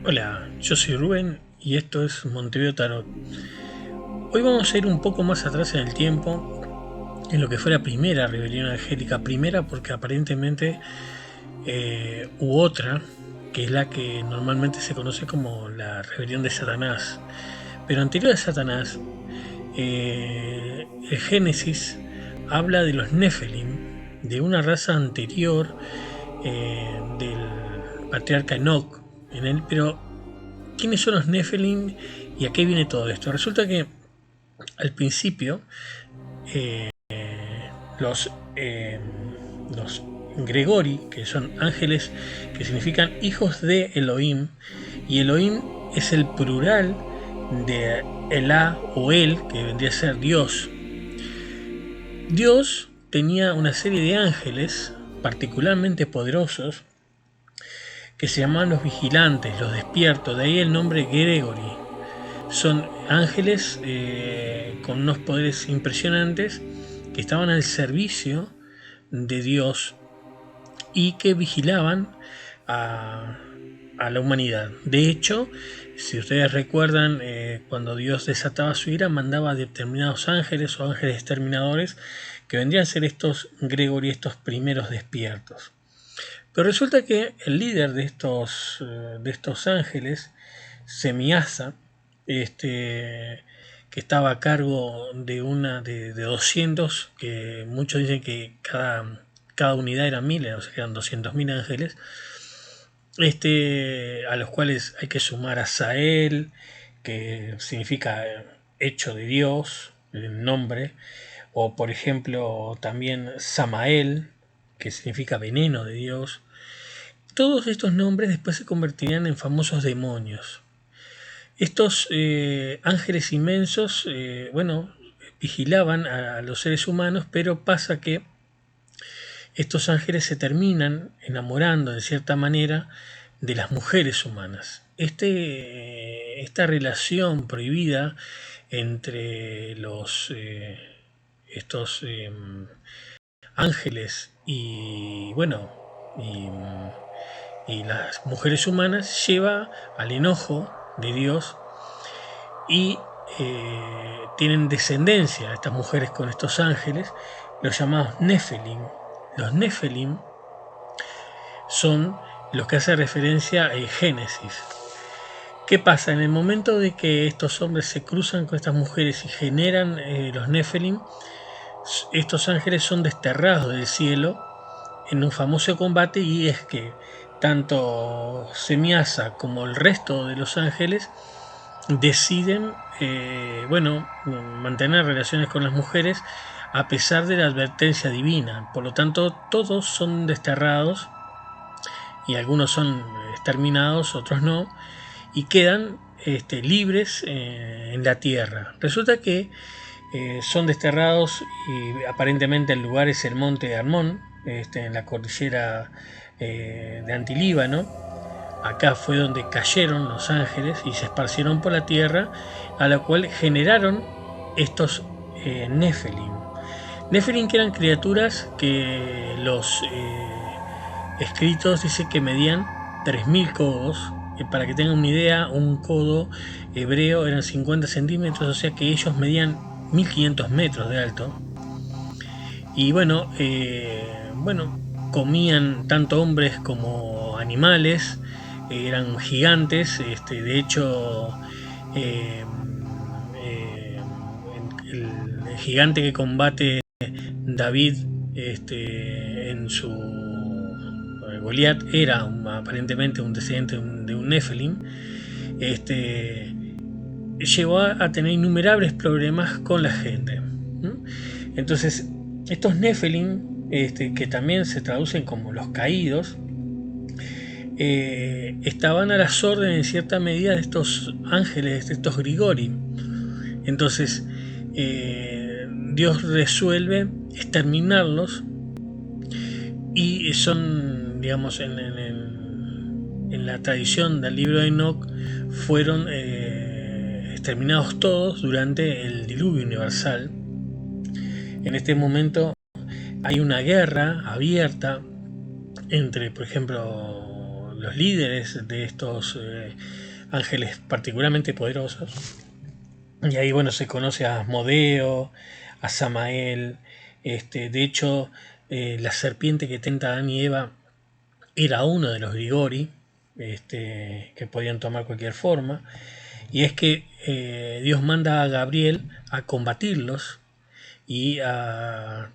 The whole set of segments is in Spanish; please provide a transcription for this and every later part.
Hola, yo soy Rubén y esto es Montevideo Tarot. Hoy vamos a ir un poco más atrás en el tiempo, en lo que fue la primera rebelión angélica. Primera porque aparentemente hubo otra, que es la que normalmente se conoce como la rebelión de Satanás. Pero anterior a Satanás, el Génesis habla de los Nephilim, de una raza anterior del patriarca Enoch. Pero ¿quiénes son los Nephilim y a qué viene todo esto? Resulta que al principio eh, los, eh, los Gregori, que son ángeles que significan hijos de Elohim, y Elohim es el plural de Elá o El, que vendría a ser Dios. Dios tenía una serie de ángeles particularmente poderosos que se llamaban los vigilantes, los despiertos, de ahí el nombre Gregory. Son ángeles con unos poderes impresionantes que estaban al servicio de Dios y que vigilaban a, a la humanidad. De hecho, si ustedes recuerdan, cuando Dios desataba su ira, mandaba determinados ángeles o ángeles exterminadores que vendrían a ser estos Gregory, estos primeros despiertos. Pero resulta que el líder de estos ángeles, Semiasa, que estaba a cargo de una de 200, que muchos dicen que cada unidad era 1000, o sea que eran 200.000 ángeles, a los cuales hay que sumar a Sael, que significa hecho de Dios, el nombre, o por ejemplo también Samael, que significa veneno de Dios. Todos estos nombres después se convertirían en famosos demonios. Estos ángeles inmensos, vigilaban a los seres humanos, pero pasa que estos ángeles se terminan enamorando de cierta manera de las mujeres humanas. Esta relación prohibida entre estos ángeles y, y las mujeres humanas lleva al enojo de Dios y tienen descendencia estas mujeres con estos ángeles, los llamados Nephilim. Los Nephilim son los que hace referencia a Génesis. ¿Qué pasa? En el momento de que estos hombres se cruzan con estas mujeres y generan los Nephilim, estos ángeles son desterrados del cielo en un famoso combate, y es que tanto Semiasa como el resto de los ángeles deciden mantener relaciones con las mujeres a pesar de la advertencia divina. Por lo tanto, todos son desterrados y algunos son exterminados, otros no, y quedan libres en la tierra. Resulta que son desterrados y aparentemente el lugar es el monte de Hermón, en la cordillera de Antilíbano. Acá fue donde cayeron los ángeles y se esparcieron por la tierra, a la cual generaron estos Nephilim. Nephilim, que eran criaturas que los escritos dicen que medían 3000 codos. Para que tengan una idea, un codo hebreo eran 50 centímetros, o sea que ellos medían 1500 metros de alto. Y comían tanto hombres como animales, eran gigantes. De hecho, eh, eh, el gigante que combate David en su Goliat era aparentemente un descendiente de un Nephilim. Llegó a tener innumerables problemas con la gente. Entonces, estos Nephilim, que también se traducen como los caídos, estaban a las órdenes en cierta medida de estos ángeles, de estos Grigori. Entonces, Dios resuelve exterminarlos y son, digamos, en la tradición del libro de Enoch, fueron exterminados todos durante el diluvio universal. En este momento hay una guerra abierta entre, por ejemplo, los líderes de estos ángeles particularmente poderosos. Y ahí, bueno, se conoce a Asmodeo, a Samael. De hecho, la serpiente que tenta a Adán y Eva era uno de los Grigori, que podían tomar cualquier forma. Y es que Dios manda a Gabriel a combatirlos y a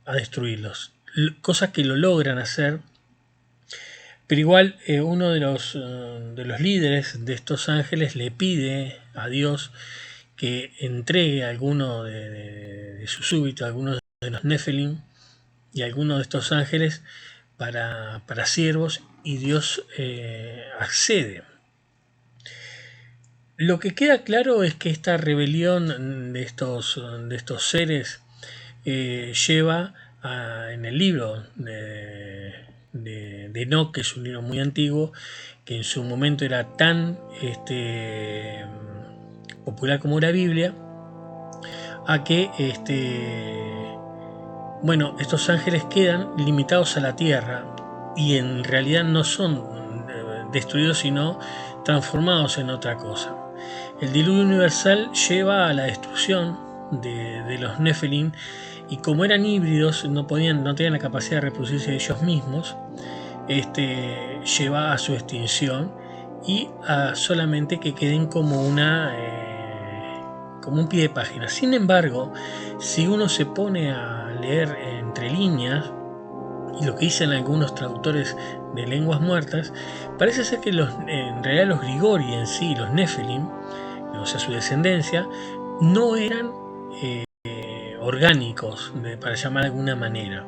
destruirlos. Cosas que lo logran hacer, pero igual uno de los líderes de estos ángeles le pide a Dios que entregue a alguno de sus súbitos, a algunos de los Nephilim y a algunos de estos ángeles para siervos, y Dios accede. Lo que queda claro es que esta rebelión de estos seres lleva en el libro de Enoch, que es un libro muy antiguo, que en su momento era tan popular como la Biblia, a que estos ángeles quedan limitados a la tierra y en realidad no son destruidos, sino transformados en otra cosa. El diluvio universal lleva a la destrucción de los Nephilim, y como eran híbridos, no tenían la capacidad de reproducirse ellos mismos, lleva a su extinción y a solamente que queden como un pie de página. Sin embargo, si uno se pone a leer entre líneas y lo que dicen algunos traductores de lenguas muertas, parece ser que en realidad los Grigori en sí, los Nephilim, o sea, su descendencia, no eran orgánicos, para llamar de alguna manera.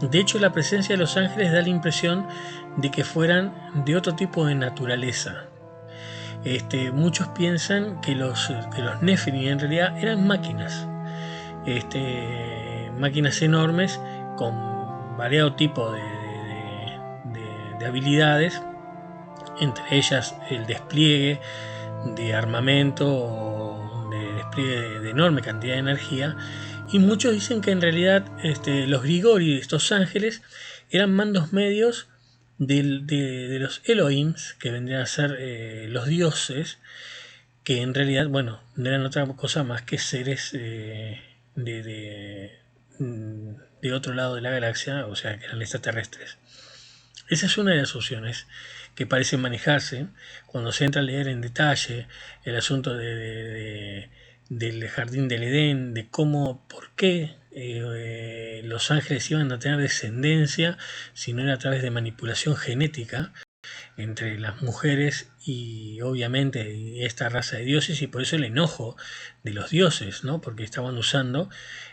De hecho, la presencia de los ángeles da la impresión de que fueran de otro tipo de naturaleza. Muchos piensan que los Nephilim en realidad eran máquinas, máquinas enormes con variado tipo de habilidades, entre ellas el despliegue de armamento, de despliegue de enorme cantidad de energía. Y muchos dicen que en realidad los Grigori, estos ángeles, eran mandos medios de los Elohims, que vendrían a ser los dioses, que en realidad, no eran otra cosa más que seres de otro lado de la galaxia, o sea, que eran extraterrestres. Esa es una de las opciones que parece manejarse cuando se entra a leer en detalle el asunto del jardín del Edén, de por qué los ángeles iban a tener descendencia si no era a través de manipulación genética entre las mujeres y obviamente esta raza de dioses, y por eso el enojo de los dioses, ¿no? Porque estaban usando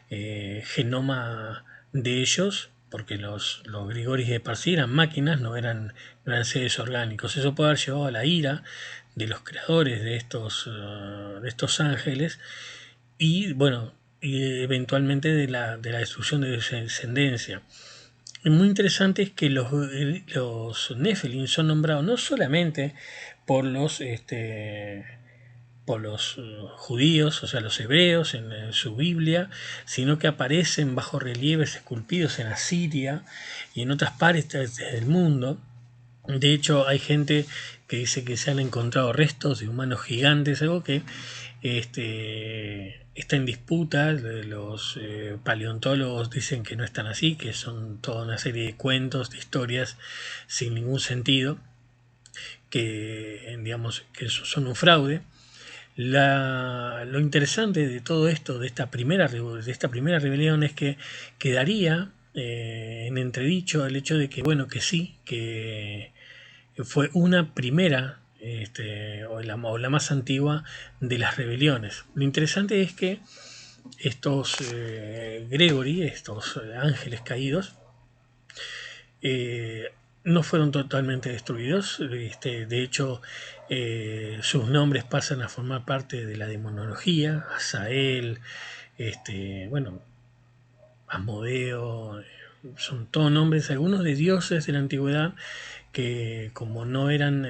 genoma de ellos, porque los Grigoris de por sí eran máquinas, no eran seres orgánicos. Eso puede haber llevado a la ira de los creadores de estos ángeles y eventualmente de la destrucción de su descendencia. Y muy interesante es que los Nephilim son nombrados no solamente por los judíos, o sea, los hebreos en su Biblia, sino que aparecen bajo relieves esculpidos en Asiria y en otras partes del mundo. De hecho, hay gente que dice que se han encontrado restos de humanos gigantes, algo que está en disputa. Los paleontólogos dicen que no están así, que son toda una serie de cuentos, de historias sin ningún sentido, que son un fraude. Lo interesante de todo esto, de esta primera rebelión, es que quedaría en entredicho el hecho de que, que sí, que fue una primera o la más antigua de las rebeliones. Lo interesante es que estos Gregory, estos ángeles caídos, no fueron totalmente destruidos. De hecho, sus nombres pasan a formar parte de la demonología. Azael, Asmodeo, son todos nombres, algunos de dioses de la antigüedad, que como no eran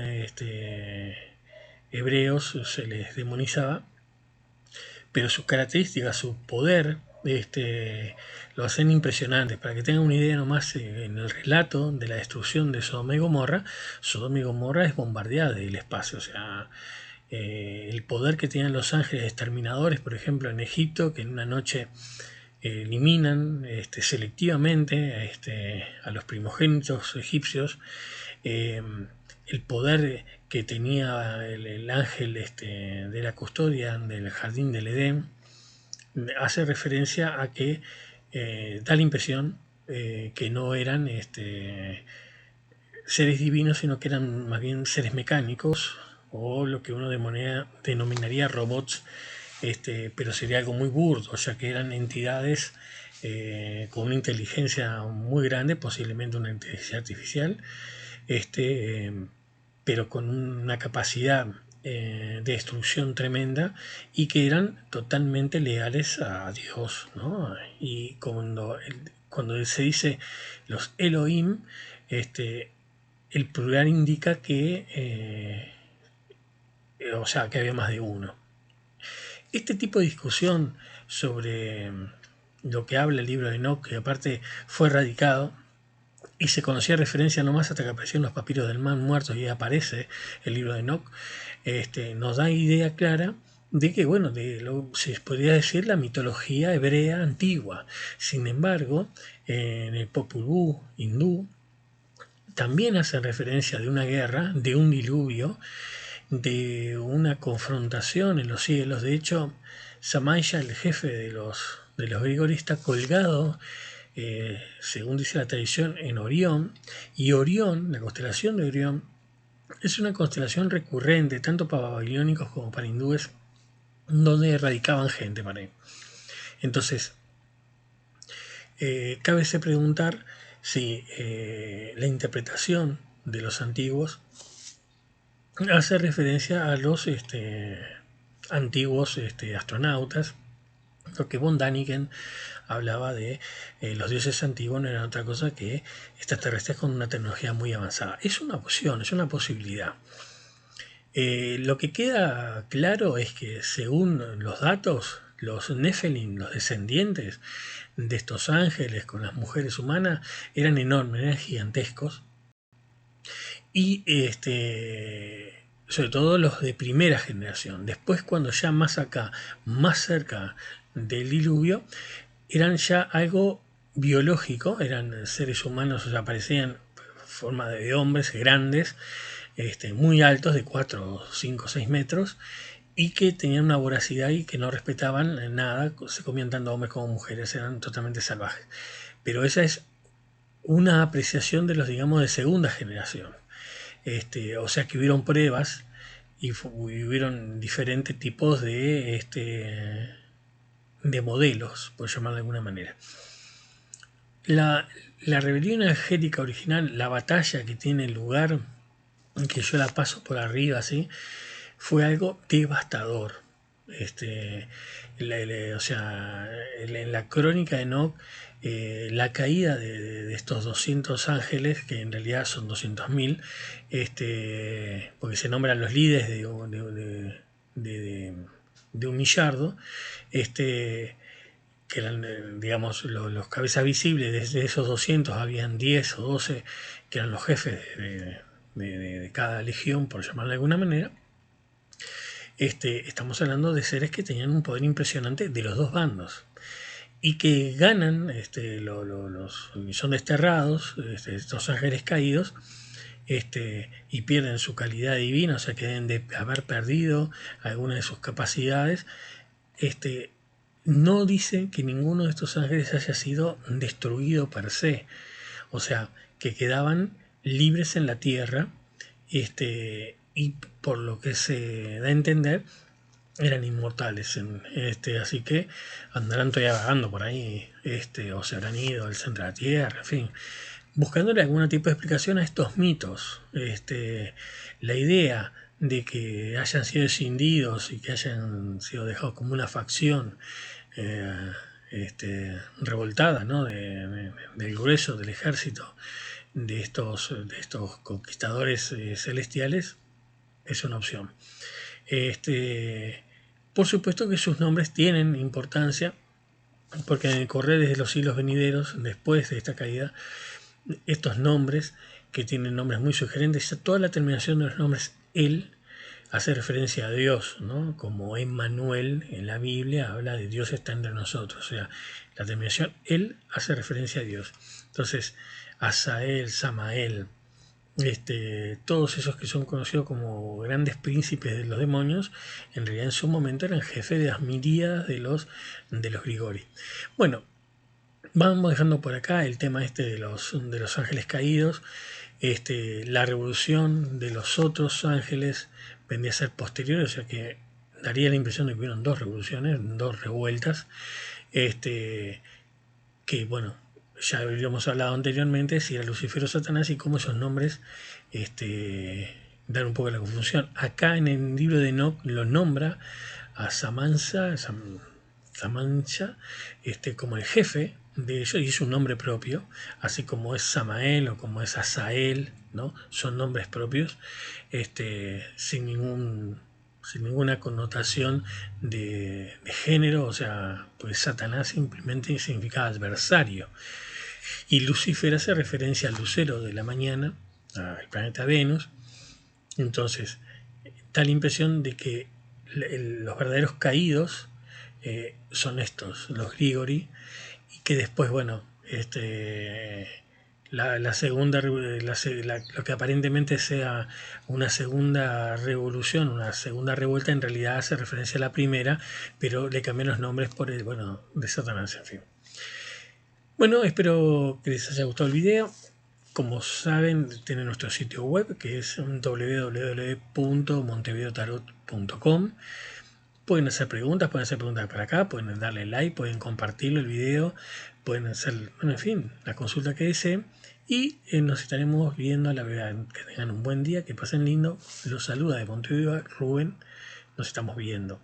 hebreos, se les demonizaba, pero sus características, su poder, lo hacen impresionante. Para que tengan una idea nomás, en el relato de la destrucción de Sodoma y Gomorra es bombardeada del espacio. O sea, el poder que tenían los ángeles exterminadores, por ejemplo, en Egipto, que en una noche eliminan selectivamente a los primogénitos egipcios, el poder que tenía el ángel de la custodia del jardín del Edén, hace referencia a que da la impresión que no eran seres divinos, sino que eran más bien seres mecánicos, o lo que uno denominaría robots, pero sería algo muy burdo, ya que eran entidades con una inteligencia muy grande, posiblemente una inteligencia artificial, pero con una capacidad de destrucción tremenda, y que eran totalmente leales a Dios, ¿no? Y cuando se dice los Elohim, el plural indica que, o sea, que había más de uno. Este tipo de discusión sobre lo que habla el libro de Enoch, que aparte fue erradicado y se conocía referencia nomás hasta que aparecieron los papiros del man muertos y aparece el libro de Enoch, nos da idea clara de que, bueno, se podría decir la mitología hebrea antigua. Sin embargo, en el Popol Vuh hindú también hace referencia de una guerra, de un diluvio, de una confrontación en los cielos. De hecho, Samaya, el jefe de los grigoris, está colgado, según dice la tradición, en Orión. Y Orión, la constelación de Orión, es una constelación recurrente tanto para babilónicos como para hindúes, donde erradicaban gente para ahí. Entonces, cabe preguntar si la interpretación de los antiguos hace referencia a los antiguos astronautas, porque von Däniken hablaba de los dioses antiguos no eran otra cosa que extraterrestres con una tecnología muy avanzada. Es una opción, es una posibilidad. Lo que queda claro es que, según los datos, los Nephilim, los descendientes de estos ángeles con las mujeres humanas, eran enormes, eran gigantescos. Y sobre todo los de primera generación. Después, cuando ya más acá, más cerca del diluvio, eran ya algo biológico, eran seres humanos, o sea, parecían en forma de hombres grandes, muy altos, de 4, 5, 6 metros, y que tenían una voracidad y que no respetaban nada, se comían tanto hombres como mujeres, eran totalmente salvajes. Pero esa es una apreciación de los, digamos, de segunda generación. O sea que hubieron pruebas y hubieron diferentes tipos de modelos, por llamarlo de alguna manera. La rebelión energética original, la batalla que tiene lugar, que yo la paso por arriba así, fue algo devastador. O sea, en la crónica de Enoch, la caída de estos 200 ángeles, que en realidad son 200.000, porque se nombran los líderes de un millardo, que eran, digamos, los cabezas visibles. Desde esos 200 habían 10 o 12 que eran los jefes de cada legión, por llamarlo de alguna manera. Estamos hablando de seres que tenían un poder impresionante de los dos bandos y que ganan, son desterrados, estos ángeles caídos, y pierden su calidad divina, o sea que deben de haber perdido alguna de sus capacidades. No dice que ninguno de estos ángeles haya sido destruido per se, o sea, que quedaban libres en la tierra, y por lo que se da a entender, eran inmortales, así que andarán todavía vagando por ahí, o se habrán ido al centro de la tierra, en fin, buscándole algún tipo de explicación a estos mitos. La idea de que hayan sido escindidos y que hayan sido dejados como una facción revoltada, ¿no? del grueso del ejército de estos conquistadores celestiales, es una opción. Por supuesto que sus nombres tienen importancia porque en el correr de los siglos venideros, después de esta caída, estos nombres, que tienen nombres muy sugerentes, toda la terminación de los nombres él hace referencia a Dios, ¿no? Como Emmanuel en la Biblia habla de Dios está entre nosotros, o sea, la terminación él hace referencia a Dios. Entonces, Asael, Samael, todos esos que son conocidos como grandes príncipes de los demonios, en realidad en su momento eran jefes de las miríadas de los Grigori. Bueno, vamos dejando por acá el tema de los ángeles caídos. La revolución de los otros ángeles vendría a ser posterior, o sea que daría la impresión de que hubieron dos revoluciones, dos revueltas, que bueno, ya habíamos hablado anteriormente, si era Lucifer o Satanás y cómo esos nombres dan un poco la confusión. Acá en el libro de Enoch lo nombra a Samansa, como el jefe de ellos, y es un nombre propio, así como es Samael o como es Asael, ¿no? Son nombres propios, sin ninguna connotación de género, o sea, pues Satanás simplemente significa adversario. Y Lucifer hace referencia al lucero de la mañana, al planeta Venus. Entonces, da la impresión de que los verdaderos caídos son estos, los Grigori, y que después, bueno, la segunda, lo que aparentemente sea una segunda revolución, una segunda revuelta, en realidad hace referencia a la primera, pero le cambian los nombres por el, bueno, de Satanás, en fin. Bueno, espero que les haya gustado el video. Como saben, tiene nuestro sitio web que es www.montevideotarot.com. Pueden hacer preguntas para acá, pueden darle like, pueden compartirlo el video, pueden hacer, bueno, en fin, la consulta que deseen. Y nos estaremos viendo a la verdad. Que tengan un buen día, que pasen lindo. Los saluda de Montevideo Rubén. Nos estamos viendo.